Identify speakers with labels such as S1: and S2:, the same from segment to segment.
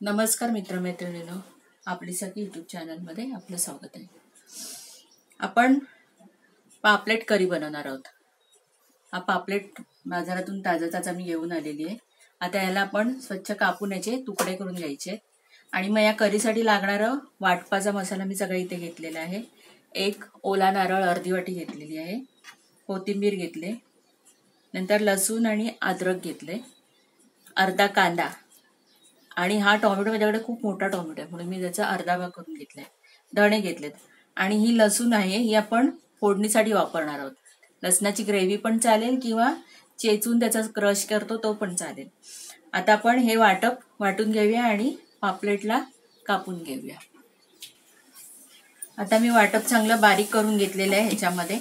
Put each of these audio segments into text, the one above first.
S1: नमस्कार मित्रमैत्रिणींनो, आपली सखी यूट्यूब चॅनलमध्ये आपलं स्वागत आहे. आपण पापलेट करी बनवणार आहोत. हा पापलेट बाजारातून ताजा ताजा मी घेऊन आलेली आहे. आता याला आपण स्वच्छ कापून याचे तुकडे करून घ्यायचे आणि मग या करीसाठी लागणारं वाटपाचा मसाला मी सगळा इथे घेतलेला आहे. एक ओला नारळ अर्धी वाटी घेतलेली आहे, कोथिंबीर घेतले, नंतर लसूण आणि अद्रक घेतले, अर्धा कांदा आणि हा टोमॅटो माझ्याकडे खूप मोठा टोमॅटो आहे म्हणून मी त्याचा अर्धा भाग करून घेतलाय. धणे घेतलेत आणि ही लसूण आहे, ही आपण फोडणीसाठी वापरणार आहोत. लसणाची ग्रेव्ही पण चालेल किंवा चेचून त्याचा क्रश करतो तो पण चालेल. आता आपण हे वाटून घेऊया आणि पापलेटला कापून घेऊया. आता मी वाटप चांगलं बारीक करून घेतलेलं आहे. ह्याच्यामध्ये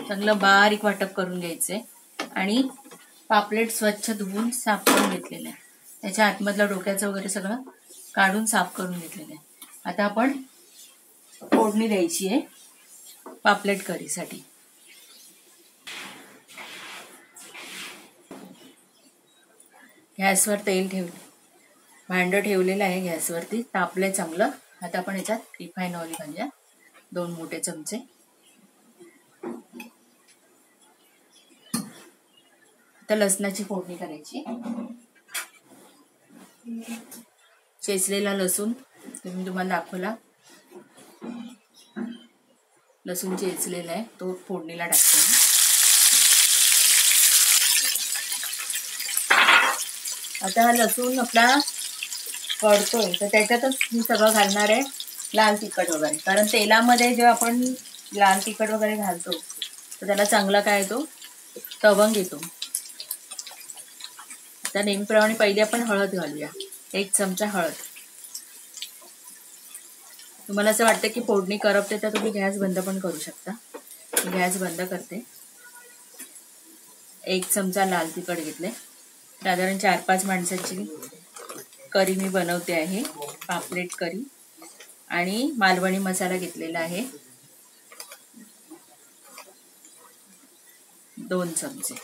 S1: चांगलं बारीक वाटप करून घ्यायचंय आणि पापलेट स्वच्छ धुवून साफ करून घेतलेलं आहे. त्याच्या आतमधलं डोक्याचं वगैरे सगळं काढून साफ करून घेतलेलं आहे. आता आपण फोडणी द्यायची आहे पापलेट करीसाठी. गॅसवर तेल भांडं ठेवलेलं आहे, गॅसवरती तापलंय चांगलं. आता आपण याच्यात रिफाईन ऑइल घालूया 2 मोठे चमचे. आता लसणाची फोडणी करायची. चेचलेला लसूण तुम्हाला दाखवला, लसूण चेचलेला आहे तो फोडणीला टाकते. आता हा लसूण आपला कळतोय तर त्याच्यातच मी सगळं घालणार आहे लाल तिखट वगैरे, कारण तेलामध्ये जेव्हा आपण लाल तिखट वगैरे घालतो तर त्याला चांगला काय येतो, तवंग येतो. आता नेहमीप्रमाणे पहिले आपण हळद घालूया, 1 चमचा हळद. तुम्हाला असं वाटतं की फोडणी करपते तर तुम्ही गॅस बंद पण करू शकता. मी गॅस बंद करते. 1 चमचा लाल तिखट घेतले. साधारण 4-5 माणसांची करी मी बनवते आहे, पापलेट करी. आणि मालवणी मसाला घेतलेला आहे 2 चमचे.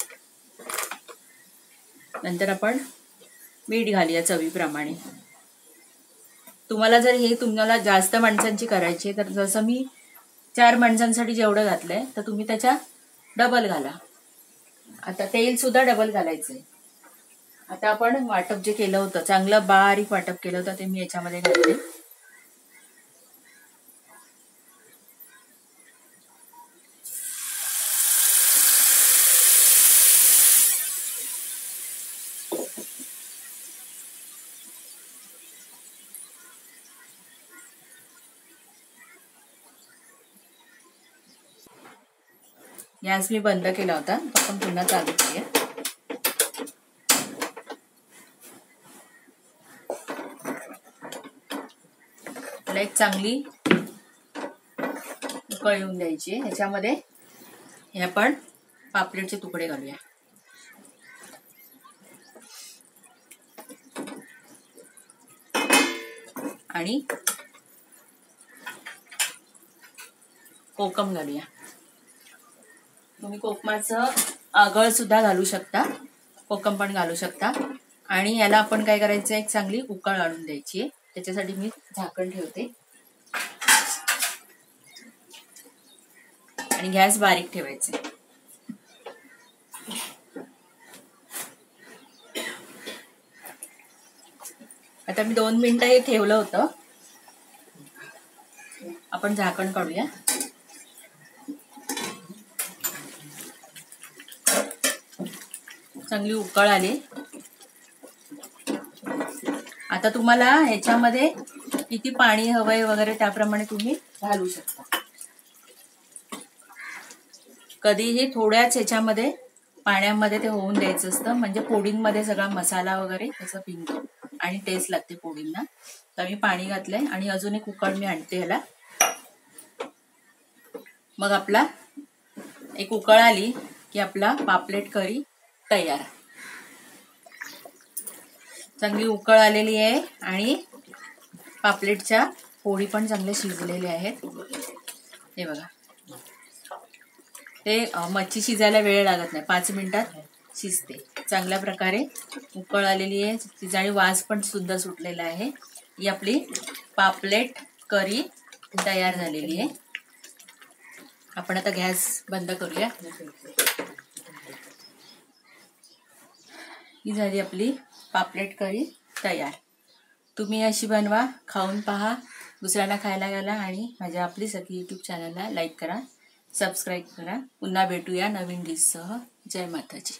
S1: नंतर आपण मीठ घालूया चवीप्रमाणे. तुम्हाला जर हे तुम्हाला जास्त माणसांची करायची तर जसं मी 4 माणसांसाठी जेवढं घातलंय तर तुम्ही त्याच्या डबल घाला. आता तेल सुद्धा डबल घालायचंय. आता आपण वाटप जे केलं होतं, चांगलं बारीक वाटप केलं होतं ते मी याच्यामध्ये घालते. गॅस मी बंद केला होता, आपण पुन्हा चालू करूया. त्याला एक चांगली उकळ येऊन द्यायची. ह्याच्यामध्ये हे आपण पापलेटचे तुकडे घालूया. आणि कोकम घालूया. तुम्ही कोकमाचं आगळ सुद्धा घालू शकता, कोकम पण घालू शकता. आणि याला आपण काय करायचं, एक चांगली उकळ आणून द्यायची. त्याच्यासाठी मी झाकण ठेवते आणि गॅस बारीक ठेवायचे. आता मी 2 मिनिटं हे ठेवलं होतं. आपण झाकण काढूया. चांगली उकळ आली. आता तुम्हाला ह्याच्यामध्ये किती पाणी हवंय वगैरे त्याप्रमाणे तुम्ही घालू शकता. कधीही थोड्याच ह्याच्यामध्ये पाण्यामध्ये ते होऊन द्यायचं असतं, म्हणजे फोडींमध्ये सगळा मसाला वगैरे त्याचा पिंतो आणि टेस्ट लागते फोडींना. तर मी पाणी घातलंय आणि अजून एक उकळ मी आणते ह्याला. मग आपला एक उकळ आली की आपला पापलेट करी तयार. चांगली उकळ आलेली आहे आणि पापलेटच्या पोळी पण चांगले शिजलेले आहेत. हे बघा, ते मच्छी शिजायला वेळ लागत नाही, 5 मिनिटात शिजते. चांगल्या प्रकारे उकळ आलेली आहे, तिचा आणि वास पण सुद्धा सुटलेला आहे. ही आपली पापलेट करी तयार झालेली आहे. आपण आता गॅस बंद करूया. ही झाली आपली पापलेट करी तयार. तुम्ही अशी बनवा, खाऊन पहा, दुसऱ्यांना खायला घाला आणि माझ्या आपली सखी यूट्यूब चॅनलला लाईक करा, सबस्क्राईब करा. पुन्हा भेटूया नवीन डिशसह. जय माताजी.